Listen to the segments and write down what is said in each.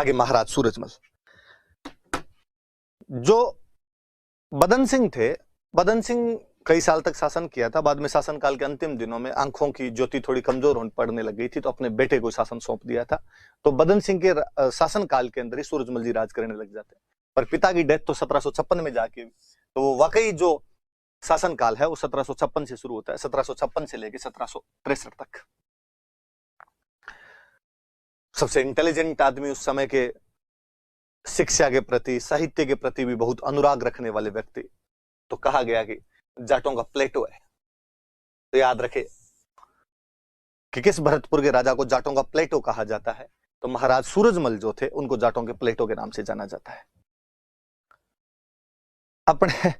आगे महाराज सूरजमल। जो बदन सिंह थे, बदन सिंह कई साल तक शासन किया था। बाद में शासनकाल के अंतिम दिनों में आंखों की ज्योति थोड़ी कमजोर होने पड़ने लग गई थी, तो अपने बेटे को शासन सौंप दिया था। तो बदन सिंह के शासनकाल के अंदर ही सूरजमल जी राज करने लग जाते हैं। पर पिता की डेथ तो 1756 में जाके, तो वो वाकई जो शासनकाल है वो 1756 से शुरू होता है, 1756 से लेकर 1763 तक। सबसे इंटेलिजेंट आदमी उस समय के, शिक्षा के प्रति, साहित्य के प्रति भी बहुत अनुराग रखने वाले व्यक्ति, तो कहा गया कि जाटों का प्लेटो है। तो याद रखे कि किस भरतपुर के राजा को जाटों का प्लेटो कहा जाता है, तो महाराज सूरजमल जो थे उनको जाटों के प्लेटो के नाम से जाना जाता है। अपने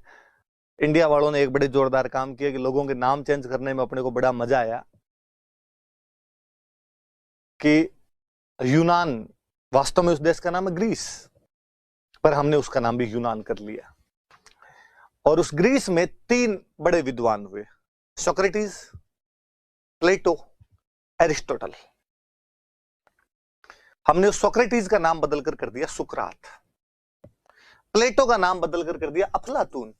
इंडिया वालों ने एक बड़े जोरदार काम किया कि लोगों के नाम चेंज करने में अपने को बड़ा मजा आया कि यूनान वास्तव में उस देश का नाम है ग्रीस, पर हमने उसका नाम भी यूनान कर लिया। और उस ग्रीस में 3 बड़े विद्वान हुए, सोक्रेटिस, प्लेटो, एरिस्टोटल। हमने उस सोक्रेटिस का नाम बदलकर कर दिया सुकरात, प्लेटो का नाम बदलकर कर दिया अफलातून,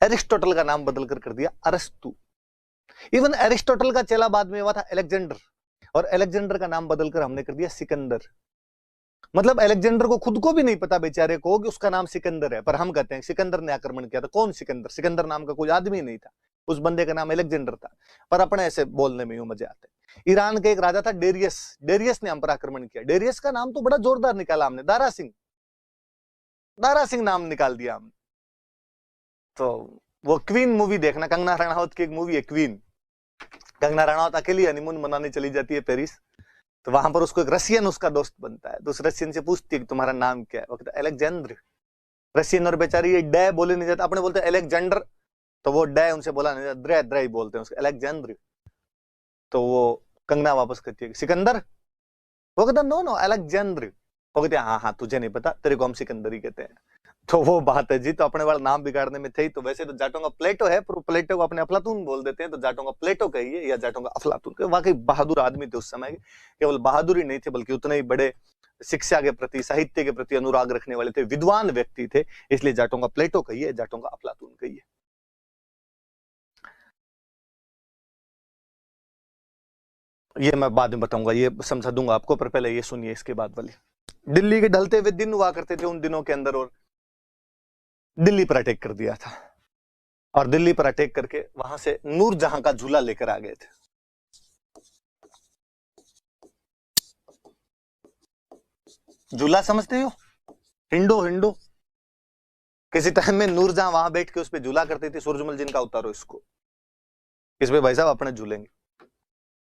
एरिस्टोटल का नाम बदलकर कर दिया अरस्तु। इवन एरिस्टोटल का चेला बाद में हुआ था अलेक्जेंडर, और अलेक्जेंडर का नाम बदलकर हमने कर दिया सिकंदर। मतलब अलेक्जेंडर को खुद को भी नहीं पता बेचारे को कि उसका नाम सिकंदर है, पर हम कहते हैं सिकंदर ने आक्रमण किया था। कौन सिकंदर? सिकंदर नाम का कोई आदमी नहीं था, उस बंदे का नाम अलेक्जेंडर था, पर अपने ऐसे बोलने में यूं मजे आते। ईरान के एक राजा था डेरियस, डेरियस ने हम पर आक्रमण किया। डेरियस का नाम तो बड़ा जोरदार निकाला हमने, दारा सिंह, दारा सिंह नाम निकाल दिया हमने। तो वो क्वीन मूवी देखना, कंगना रनावत की एक मूवी है क्वीन। कंगना रनावत अकेली हनीमून मनाने चली जाती है पेरिस, तो वहां पर उसको एक रशियन उसका दोस्त बनता है। तो उस रशियन से पूछती है कि तुम्हारा नाम क्या है? वो कहता है अलेक्जेंडर। रशियन और बेचारी ये डे बोले नहीं जाता, अपने बोलते अलेक्जेंडर, तो वो डे उनसे बोला नहीं जाता, द्रे द्रे बोलते हैं उसको, अलेक्जेंडर। तो वो कंगना वापस कहती है सिकंदर, वो कहता नो नो अलेक्जेंडर। वो कहते हैं हाँ हाँ तुझे नहीं पता, तेरे को हम सिकंदर ही कहते हैं। तो वो बात है जी। तो अपने वाला नाम बिगाड़ने में थे ही। तो वैसे तो जाटों का प्लेटो है, पर प्लेटो को अपने अफलातून बोल देते हैं, तो जाटों का प्लेटो कहिए या जाटों का अफलातून कहिए। वाकई बहादुर आदमी थे उस समय, केवल बहादुर ही नहीं थे बल्कि उतने ही बड़े शिक्षा के प्रति, साहित्य के प्रति अनुराग रखने वाले थे, विद्वान व्यक्ति थे। इसलिए जाटों का प्लेटो कहिए, जाटों का अफलातून कहिए। ये मैं बाद में बताऊंगा, ये समझा दूंगा आपको, पर पहले ये सुनिए इसके बाद वाली। दिल्ली के ढलते हुए दिन हुआ करते थे उन दिनों के अंदर, और दिल्ली पर अटैक कर दिया था। और दिल्ली पर अटैक करके वहां से नूरजहां का झूला लेकर आ गए थे। झूला समझते हो? हिंडो, हिंडो। किसी टाइम में नूरजहां वहां बैठ के उस पर झूला करती थी। सूरजमल जी का उतारो इसको, इस पे भाई साहब अपने झूलेंगे।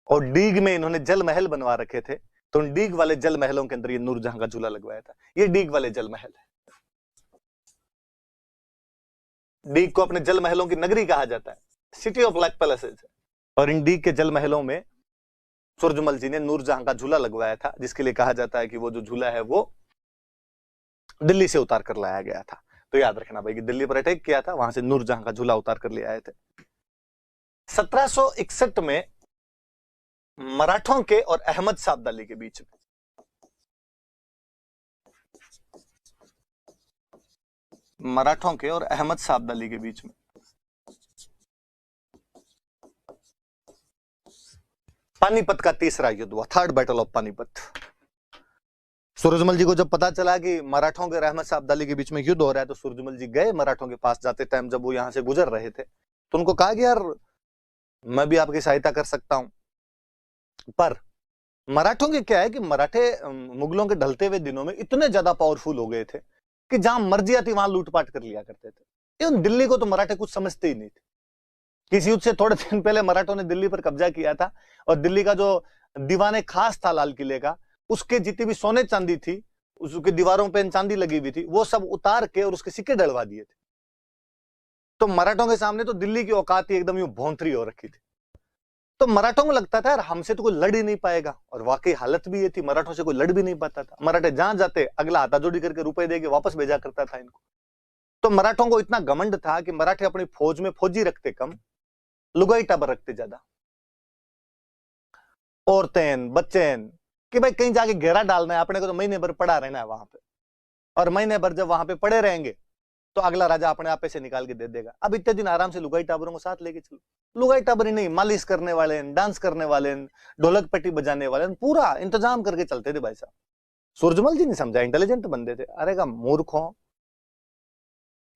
और डीग में इन्होंने जल महल बनवा रखे थे, तो उन डीग वाले जल महलों के अंदर ये नूरजहां का झूला लगवाया था। ये डीग वाले जल महल है। डीग को अपने जल महलों की नगरी कहा जाता है, सिटी ऑफ ब्लैक पैलेसेस। और इन डीग के जल महलों में सूरजमल जी ने नूरजहां का झूला लगवाया था, जिसके लिए कहा जाता है कि वो जो झूला है वो दिल्ली से उतार कर लाया गया था। तो याद रखना भाई कि दिल्ली पर अटैक किया था, वहां से नूरजहां का झूला उतार कर ले आए थे। 1761 में मराठों के और अहमद शाह अब्दाली के बीच में, मराठों के और अहमद शाह अब्दाली के बीच में पानीपत का तीसरा युद्ध हुआ, third battle of Panipat. Surajmal ji को जब पता चला कि मराठों के और अहमद शाह अब्दाली के बीच में युद्ध हो रहा है, तो सूरजमल जी गए मराठों के पास। जाते टाइम जब वो यहां से गुजर रहे थे, तो उनको कहा कि यार मैं भी आपकी सहायता कर सकता हूं। पर मराठों के क्या है कि मराठे मुगलों के ढलते हुए दिनों में इतने ज्यादा पावरफुल हो गए थे कि जहां मर्जी आती वहां लूटपाट कर लिया करते थे। एवं दिल्ली को तो मराठे कुछ समझते ही नहीं थे। किसी युद्ध से थोड़े दिन पहले मराठों ने दिल्ली पर कब्जा किया था, और दिल्ली का जो दीवाने खास था लाल किले का, उसके जितनी भी सोने चांदी थी, उसकी दीवारों पे चांदी लगी हुई थी, वो सब उतार के और उसके सिक्के डलवा दिए थे। तो मराठों के सामने तो दिल्ली की औकात ही एकदम यूं भौंतरी हो रखी थी। तो मराठों को लगता था यार हमसे तो कोई लड़ ही नहीं पाएगा, और वाकई हालत भी ये थी, मराठों से कोई लड़ भी नहीं पाता था। मराठे जहां जाते अगला हाथाजोड़ी करके रुपए देके वापस भेजा करता था इनको। तो मराठों को इतना घमंड था कि मराठे अपनी फौज में फौजी रखते कम, लुगाई टाबर रखते ज्यादा। औरतें, बच्चे, कि भाई कहीं जाके घेरा डालना है अपने को, तो महीने भर पड़ा रहना है वहां पे, और महीने भर जब वहां पे पड़े रहेंगे तो अगला राजा अपने आप पैसे निकाल के दे देगा। अब इतने दिन आराम से लुगाई टाबरों को साथ लेके चलो, लुगाई टाबरी नहीं, मालिश करने वाले, डांस करने वाले, ढोलक पट्टी बजाने वाले, पूरा इंतजाम करके चलते थे भाई साहब। सूरजमल जी ने समझा, इंटेलिजेंट बंदे थे। अरे का मूर्खों,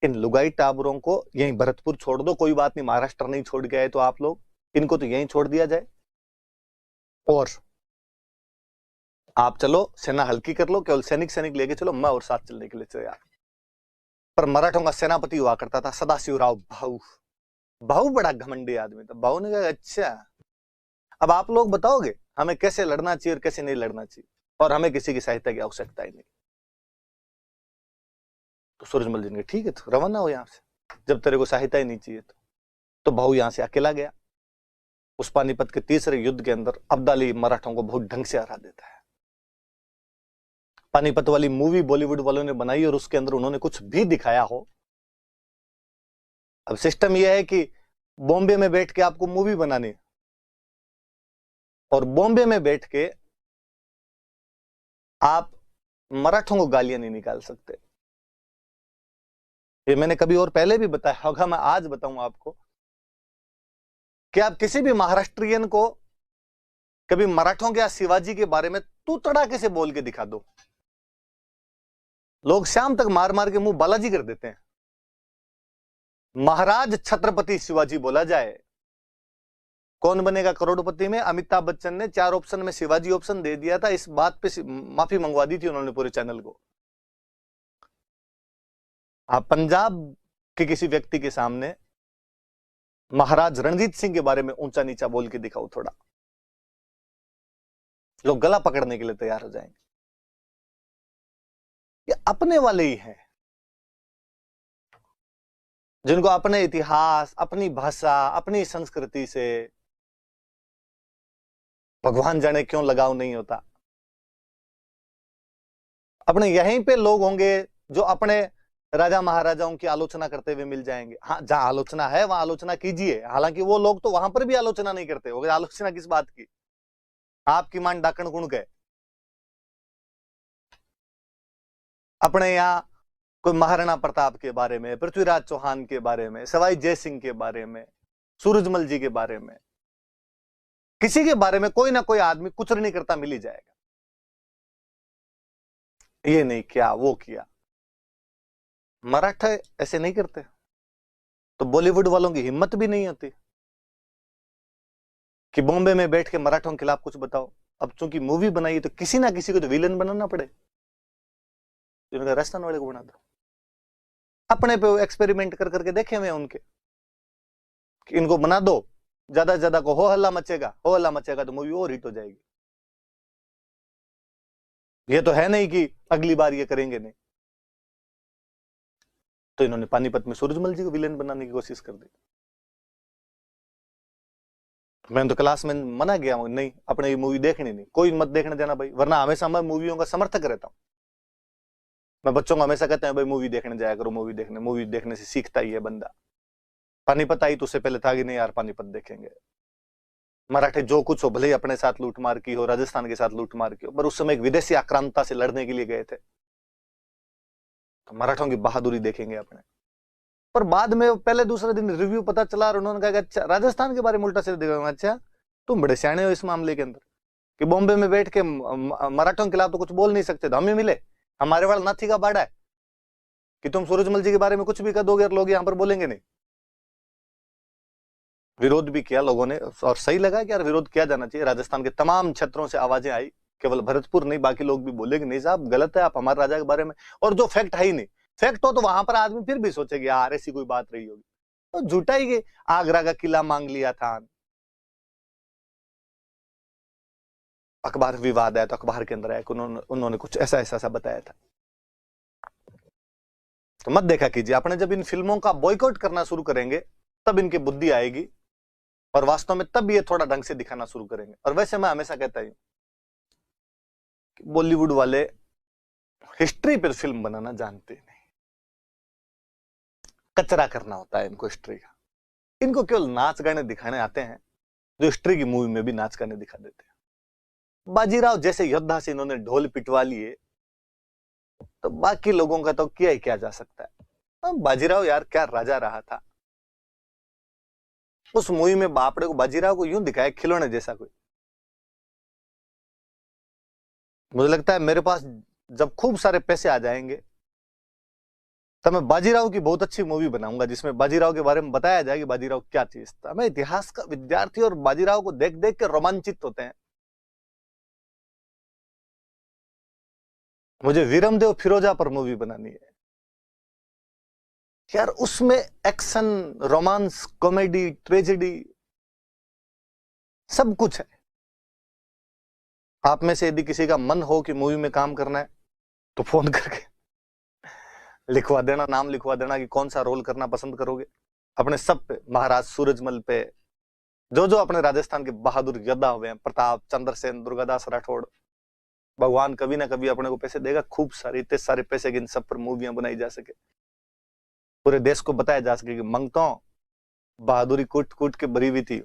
इन लुगाई टाबरों को यहीं भरतपुर छोड़ दो, कोई बात नहीं, महाराष्ट्र नहीं छोड़ के आए तो आप लोग, इनको तो यहीं छोड़ दिया जाए और आप चलो, सेना हल्की कर लो, केवल सैनिक सैनिक लेके चलो, मैं और साथ चलने के लिए तैयार। पर मराठों का सेनापति हुआ करता था सदाशिवराव भाऊ। भाऊ बड़ा घमंडी आदमी था। भाऊ ने कहा अच्छा, अब आप लोग बताओगे हमें कैसे लड़ना चाहिए और कैसे नहीं लड़ना चाहिए, और हमें किसी की सहायता की आवश्यकता ही नहीं। तो सूरजमल जी ने ठीक है, तो रवाना हो यहां से, जब तेरे को सहायता ही नहीं चाहिए तो भाऊ यहां से अकेला गया। उस पानीपत के तीसरे युद्ध के अंदर अब्दाली मराठों को बहुत ढंग से हरा देता है। पानीपत वाली मूवी बॉलीवुड वालों ने बनाई और उसके अंदर उन्होंने कुछ भी दिखाया हो। अब सिस्टम यह है कि बॉम्बे में बैठ के आपको मूवी बनानी है, और बॉम्बे में बैठ के आप मराठों को गालियां नहीं निकाल सकते। ये मैंने कभी और पहले भी बताया होगा, मैं आज बताऊंगा आपको कि आप किसी भी महाराष्ट्रियन को कभी मराठों के या शिवाजी के बारे में तू तड़ाके से बोल के दिखा दो, लोग शाम तक मार मार के मुंह बालाजी कर देते हैं। महाराज छत्रपति शिवाजी बोला जाए, कौन बनेगा करोड़पति में अमिताभ बच्चन ने 4 ऑप्शन में शिवाजी ऑप्शन दे दिया था। इस बात पे माफी मंगवा दी थी उन्होंने पूरे चैनल को। आप पंजाब के किसी व्यक्ति के सामने महाराज रणजीत सिंह के बारे में ऊंचा नीचा बोल के दिखाओ थोड़ा, लोग गला पकड़ने के लिए तैयार हो जाएंगे। ये अपने वाले ही हैं जिनको अपने इतिहास, अपनी भाषा, अपनी संस्कृति से भगवान जाने क्यों लगाव नहीं होता। अपने यहीं पे लोग होंगे जो अपने राजा महाराजाओं की आलोचना करते हुए मिल जाएंगे। हाँ, जहां आलोचना है वहां आलोचना कीजिए, हालांकि वो लोग तो वहां पर भी आलोचना नहीं करते होंगे। आलोचना किस बात की? आपकी मान डाकण गुण गए। अपने यहाँ कोई महाराणा प्रताप के बारे में, पृथ्वीराज चौहान के बारे में, सवाई जय सिंह के बारे में, सूरजमल जी के बारे में, किसी के बारे में कोई ना कोई आदमी कुछ नहीं करता मिल ही जाएगा। ये नहीं किया, वो किया। मराठा ऐसे नहीं करते, तो बॉलीवुड वालों की हिम्मत भी नहीं होती कि बॉम्बे में बैठ के मराठों के खिलाफ कुछ बताओ। अब चूंकि मूवी बनाई तो किसी ना किसी को तो विलन बनाना पड़े, तो राजस्थान वाले को बना दो। अपने पे एक्सपेरिमेंट कर करके देखे हुए उनके कि इनको बना दो, ज्यादा से ज्यादा को हो हल्ला मचेगा, हो हल्ला मचेगा तो मूवी और हिट हो जाएगी। ये तो है नहीं कि अगली बार ये करेंगे नहीं। तो इन्होंने पानीपत में सूरजमल जी को विलेन बनाने की कोशिश कर दी। मैंने तो क्लास में मना किया, नहीं अपने ये मूवी देखनी नहीं, कोई मत देखने देना भाई, वरना हमेशा मैं मूवियों का समर्थक रहता हूं। मैं बच्चों को हमेशा कहता हूं भाई मूवी देखने जाया करो, मूवी देखने से सीखता ही है बंदा। पानीपत आई तो उससे पहले था कि नहीं यार पानीपत देखेंगे। मराठे जो कुछ हो, भले ही अपने साथ लूटमार की हो, राजस्थान के साथ लूटमार की हो, पर उस समय एक विदेशी आक्रांता से लड़ने के लिए गए थे, तो मराठों की बहादुरी देखेंगे अपने। पर बाद में पहले दूसरे दिन रिव्यू पता चला और उन्होंने कहा अच्छा राजस्थान के बारे में उल्टा से देखा। अच्छा तुम बड़े सियाने हो इस मामले के अंदर कि बॉम्बे में बैठ के मराठों के खिलाफ तो कुछ बोल नहीं सकते, तो हमें मिले, हमारे वाला नाथी का बाड़ा है कि तुम सूरजमल जी के बारे में कुछ भी कर दोगे और लोग यहां पर बोलेंगे नहीं। विरोध भी किया लोगों ने और सही लगा कि यार विरोध किया जाना चाहिए। राजस्थान के तमाम क्षेत्रों से आवाजें आई, केवल भरतपुर नहीं, बाकी लोग भी बोले कि नहीं साहब गलत है आप हमारे राजा के बारे में, और जो फैक्ट है ही नहीं। फैक्ट हो तो वहां पर आदमी फिर भी सोचेगा यार ऐसी कोई बात रही होगी, तो झूठा ही आगरा का किला मांग लिया था। अखबार विवाद आया तो अखबार के अंदर आया कि उन्होंने कुछ ऐसा ऐसा बताया था। तो मत देखा कीजिए, आपने जब इन फिल्मों का बॉयकॉट करना शुरू करेंगे तब इनकी बुद्धि आएगी और वास्तव में तब ये थोड़ा ढंग से दिखाना शुरू करेंगे। और वैसे मैं हमेशा कहता हूं कि बॉलीवुड वाले हिस्ट्री पर फिल्म बनाना जानते नहीं, कचरा करना होता है इनको हिस्ट्री का। इनको केवल नाच गाने दिखाने आते हैं, जो हिस्ट्री की मूवी में भी नाच गाने दिखा देते हैं। बाजीराव जैसे योद्धा से इन्होंने ढोल पिटवा लिए, तो बाकी लोगों का तो किया ही क्या जा सकता है। तो बाजीराव यार क्या राजा रहा था। उस मूवी में बापड़े को, बाजीराव को यूं दिखाया खिलौने जैसा कोई। मुझे लगता है मेरे पास जब खूब सारे पैसे आ जाएंगे तो मैं बाजीराव की बहुत अच्छी मूवी बनाऊंगा, जिसमें बाजीराव के बारे में बताया जाए कि बाजीराव क्या चीज था। मैं इतिहास का विद्यार्थी और बाजीराव को देख देख के रोमांचित होते हैं। मुझे वीरमदेव फिरोजा पर मूवी बनानी है यार। उसमें एक्शन, रोमांस, कॉमेडी, ट्रेजेडी सब कुछ है। आप में से यदि किसी का मन हो कि मूवी में काम करना है तो फोन करके लिखवा देना, नाम लिखवा देना कि कौन सा रोल करना पसंद करोगे। अपने सब पे, महाराज सूरजमल पे, जो जो अपने राजस्थान के बहादुर योद्धा हुए हैं, प्रताप, चंद्रसेन, दुर्गादास राठौड़, भगवान कभी ना कभी अपने को पैसे देगा खूब सारे, इतने सारे पैसे कि इन सब पर मूवियां बनाई जा सके, पूरे देश को बताया जा सके कि मंगतो बहादुरी कूट कूट के भरी हुई थी।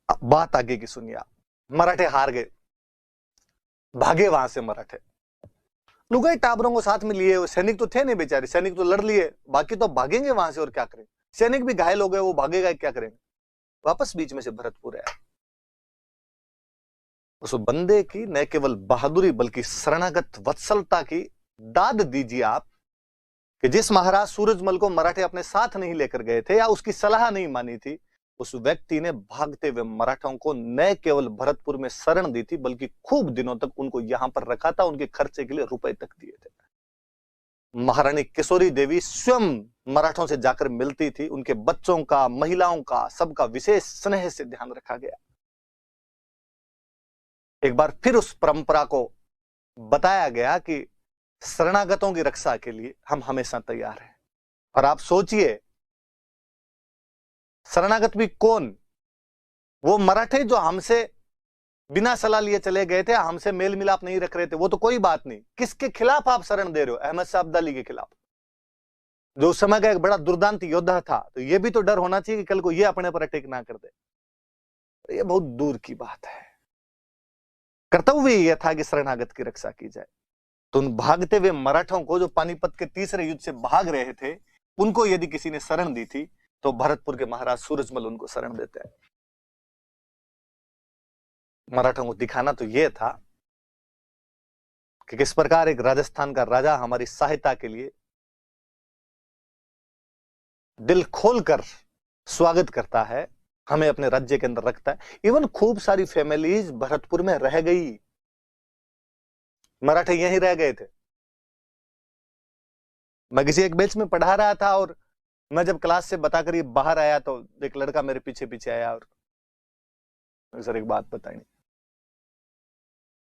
बात आगे की सुनिए आप। मराठे हार गए, भागे वहां से मराठे। लुगाई टाबरों को साथ में लिए, सैनिक तो थे नहीं बेचारे, सैनिक तो लड़ लिए, बाकी तो भागेंगे वहां से और क्या करें। सैनिक भी घायल हो गए, वो भागेगा क्या करेंगे। वापस बीच में से भरतपुर आया। उस बंदे की न केवल बहादुरी बल्कि शरणागत वत्सलता की दाद दीजिए आप, कि जिस महाराज सूरजमल को मराठे अपने साथ नहीं लेकर गए थे या उसकी सलाह नहीं मानी थी, उस व्यक्ति ने भागते हुए मराठों को न केवल भरतपुर में शरण दी थी बल्कि खूब दिनों तक उनको यहां पर रखा था, उनके खर्चे के लिए रुपए तक दिए थे। महारानी किशोरी देवी स्वयं मराठों से जाकर मिलती थी, उनके बच्चों का, महिलाओं का, सबका विशेष स्नेह से ध्यान रखा गया। एक बार फिर उस परंपरा को बताया गया कि शरणागतों की रक्षा के लिए हम हमेशा तैयार हैं। और आप सोचिए, शरणागत भी कौन? वो मराठे जो हमसे बिना सलाह लिए चले गए थे, हमसे मेल मिलाप नहीं रख रहे थे, वो तो कोई बात नहीं। किसके खिलाफ आप शरण दे रहे हो? अहमद शाह अब्दाली के खिलाफ, जो उस समय का एक बड़ा दुर्दांत योद्धा था। तो ये भी तो डर होना चाहिए कि कल को ये अपने पर अटैक ना कर दे। ये बहुत दूर की बात है। कर्तव्य यह था कि शरणागत की रक्षा की जाए। तो उन भागते हुए मराठों को, जो पानीपत के तीसरे युद्ध से भाग रहे थे, उनको यदि किसी ने शरण दी थी तो भरतपुर के महाराज सूरजमल उनको शरण देते हैं। मराठों को दिखाना तो यह था कि किस प्रकार एक राजस्थान का राजा हमारी सहायता के लिए दिल खोलकर स्वागत करता है, हमें अपने राज्य के अंदर रखता है। इवन खूब सारी फैमिलीज भरतपुर में रह गई, मराठे यहीं रह गए थे। मैं किसी एक बैच में पढ़ा रहा था और मैं जब क्लास से बताकर ये बाहर आया तो एक लड़का मेरे पीछे पीछे आया और सर एक बात बताई।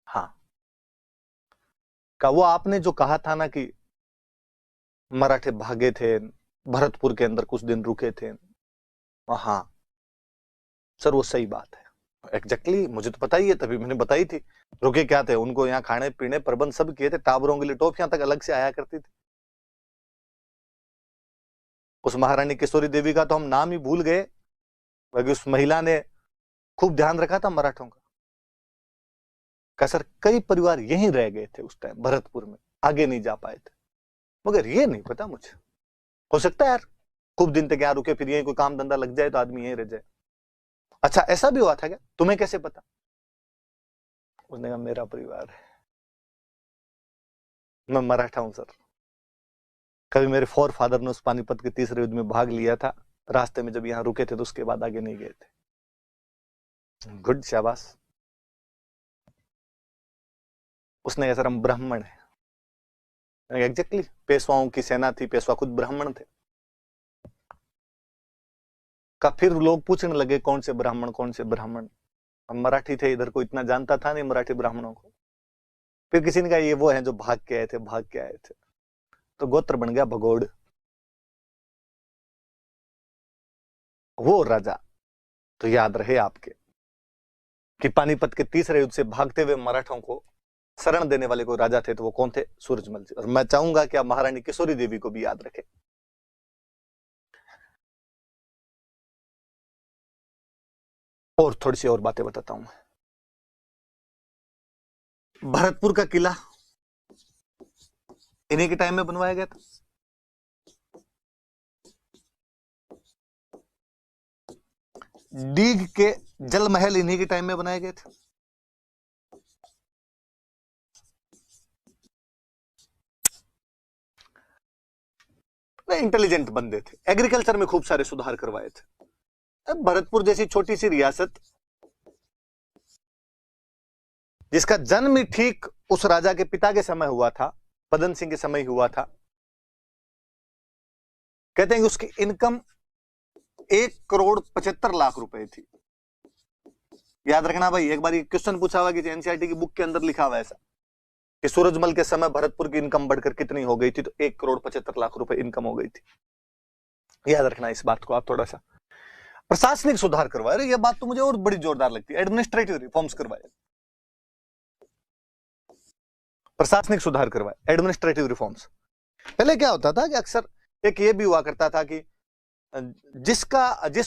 हाँ, का वो आपने जो कहा था ना कि मराठे भागे थे, भरतपुर के अंदर कुछ दिन रुके थे, हाँ सर वो सही बात है। एग्जैक्टली मुझे तो पता ही है, तभी मैंने बताई थी। रुके क्या थे, उनको यहाँ खाने पीने प्रबंध सब किए थे, टाबरों के लिए टॉफियां तक अलग से आया करती थी। उस महारानी किशोरी देवी का तो हम नाम ही भूल गए, बाकी उस महिला ने खूब ध्यान रखा था मराठों का सर। कई परिवार यहीं रह गए थे उस टाइम भरतपुर में, आगे नहीं जा पाए थे। मगर ये नहीं पता मुझे, हो सकता है यार खूब दिन तक यहाँ रुके, फिर यहीं कोई काम धंधा लग जाए तो आदमी यहीं रह जाए। अच्छा ऐसा भी हुआ था क्या? तुम्हें कैसे पता? उसने कहा मेरा परिवार है, मैं मराठा हूं सर। कभी मेरे फोर फादर ने उस पानीपत के तीसरे युद्ध में भाग लिया था, रास्ते में जब यहाँ रुके थे तो उसके बाद आगे नहीं गए थे। गुड, शाबाश। उसने कहा सर हम ब्राह्मण है। एग्जैक्टली, पेशवाओं की सेना थी, पेशवा खुद ब्राह्मण थे। का फिर लोग पूछने लगे कौन से ब्राह्मण, कौन से ब्राह्मण। हम मराठी थे, इधर को इतना जानता था नहीं मराठी ब्राह्मणों को। फिर किसी ने कहा ये वो हैं जो भाग के आए थे, भाग के आए थे। तो गोत्र बन गया भगोड़, वो राजा। तो याद रहे आपके कि पानीपत के तीसरे युद्ध से भागते हुए मराठों को शरण देने वाले कोई राजा थे, तो वो कौन थे? सूरजमल जी। और मैं चाहूंगा कि आप महारानी किशोरी देवी को भी याद रखें। और थोड़ी सी और बातें बताता हूं मैं। भरतपुर का किला इन्हीं के टाइम में बनवाया गया था। डीग के जल महल इन्हीं के टाइम में बनाए गए थे। इंटेलिजेंट बंदे थे, एग्रीकल्चर में खूब सारे सुधार करवाए थे। भरतपुर जैसी छोटी सी रियासत जिसका जन्म ही ठीक उस राजा के पिता के समय हुआ था, पदन सिंह के समय हुआ था। कहते हैं कि उसकी इनकम 1,75,00,000 रुपए थी। याद रखना भाई, एक बार ये क्वेश्चन पूछा हुआ कि एनसीईआरटी की बुक के अंदर लिखा हुआ ऐसा कि सूरजमल के समय भरतपुर की इनकम बढ़कर कितनी हो गई थी, तो 1,75,00,000 रुपए इनकम हो गई थी। याद रखना इस बात को आप थोड़ा सा। प्रशासनिक सुधार करवाए, यह बात तो मुझे और बड़ी जोरदार लगती है, एडमिनिस्ट्रेटिव रिफॉर्म्स करवाए, प्रशासनिक सुधार करवाए, एडमिनिस्ट्रेटिव रिफॉर्म्स। पहले क्या होता था कि अक्सर एक ये भी हुआ करता था कि जिस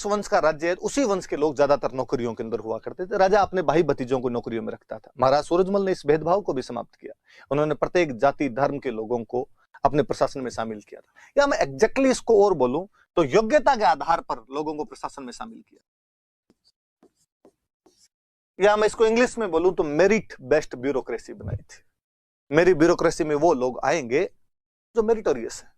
वंश का राज्य है उसी वंश के लोग ज्यादातर नौकरियों के अंदर हुआ करते थे। राजा अपने भाई भतीजों को नौकरियों में रखता था। महाराज सूरजमल ने इस भेदभाव को भी समाप्त किया। उन्होंने प्रत्येक जाति धर्म के लोगों को अपने प्रशासन में शामिल किया था। या मैं एग्जैक्टली इसको और बोलूं तो योग्यता के आधार पर लोगों को प्रशासन में शामिल किया, या मैं इसको इंग्लिश में बोलूं तो मेरिट बेस्ड ब्यूरोक्रेसी बनाई थी। मेरी ब्यूरोक्रेसी में वो लोग आएंगे जो मेरिटोरियस है।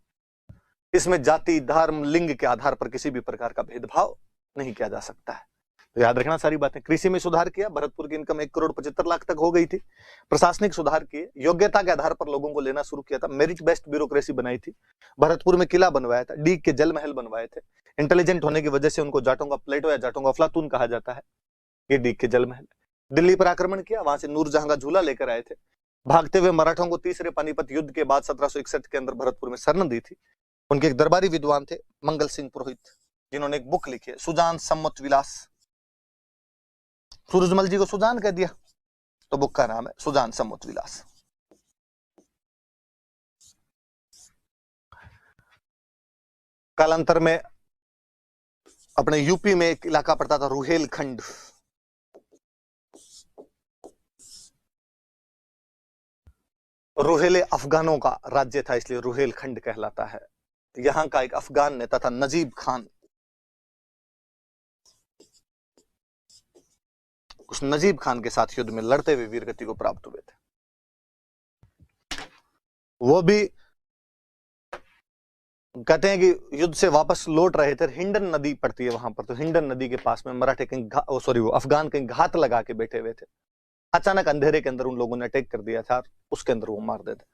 इसमें जाति धर्म लिंग के आधार पर किसी भी प्रकार का भेदभाव नहीं किया जा सकता है। तो याद रखना सारी बातें। कृषि में सुधार किया, भरतपुर की इनकम 1,75,00,000 तक हो गई थी। प्रशासनिक सुधार किए, योग्यता के आधार पर लोगों को लेना शुरू किया था, मेरिट बेस्ड ब्यूरोक्रेसी बनाई थी। भरतपुर में किला बनवाया था, डीग के जल महल बनवाए थे। इंटेलिजेंट होने की वजह से उनको जाटों का प्लेटो या जाटों का अफलातून कहा जाता है। ये डीग के जल महल। दिल्ली पर आक्रमण किया, वहां से नूरजहां का झूला लेकर आए थे। भागते हुए मराठों को तीसरे पानीपत युद्ध के बाद 1761 के अंदर भरतपुर में शरण दी थी। उनके एक दरबारी विद्वान थे मंगल सिंह पुरोहित, जिन्होंने एक बुक लिखी है सुजान सम्मत विलास। सूरजमल जी को सुजान कह दिया तो बुक का नाम है सुजान सम्मत विलास। कालांतर में अपने यूपी में एक इलाका पड़ता था रुहेलखंड। रुहेले अफगानों का राज्य था, इसलिए रुहेलखंड कहलाता है। यहां का एक अफगान नेता था नजीब खान। उस नजीब खान के साथ युद्ध में लड़ते हुए वीरगति को प्राप्त हुए थे। वो भी कहते हैं कि युद्ध से वापस लौट रहे थे, हिंडन नदी पड़ती है वहां पर, तो हिंडन नदी के पास में मराठे कहीं वो अफगान कहीं घात लगा के बैठे हुए थे। अचानक अंधेरे के अंदर उन लोगों ने अटैक कर दिया था, उसके अंदर वो मार देते।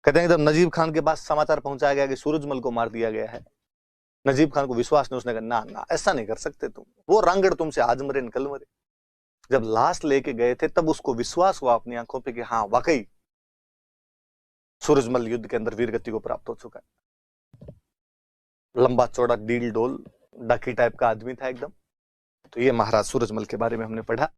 कहते हैं जब नजीब खान के पास समाचार पहुंचाया गया कि सूरजमल को मार दिया गया है, नजीब खान को विश्वास नहीं। उसने कहा ना ना ऐसा नहीं कर सकते तुम, वो रांगड़ तुमसे आज मरे निकल मरे। जब लाश लेके गए थे तब उसको विश्वास हुआ अपनी आंखों पे कि हाँ वाकई सूरजमल युद्ध के अंदर वीरगति को प्राप्त हो चुका है। लंबा चौड़ा डील डोल डाकी टाइप का आदमी था एकदम। तो ये महाराज सूरजमल के बारे में हमने पढ़ा।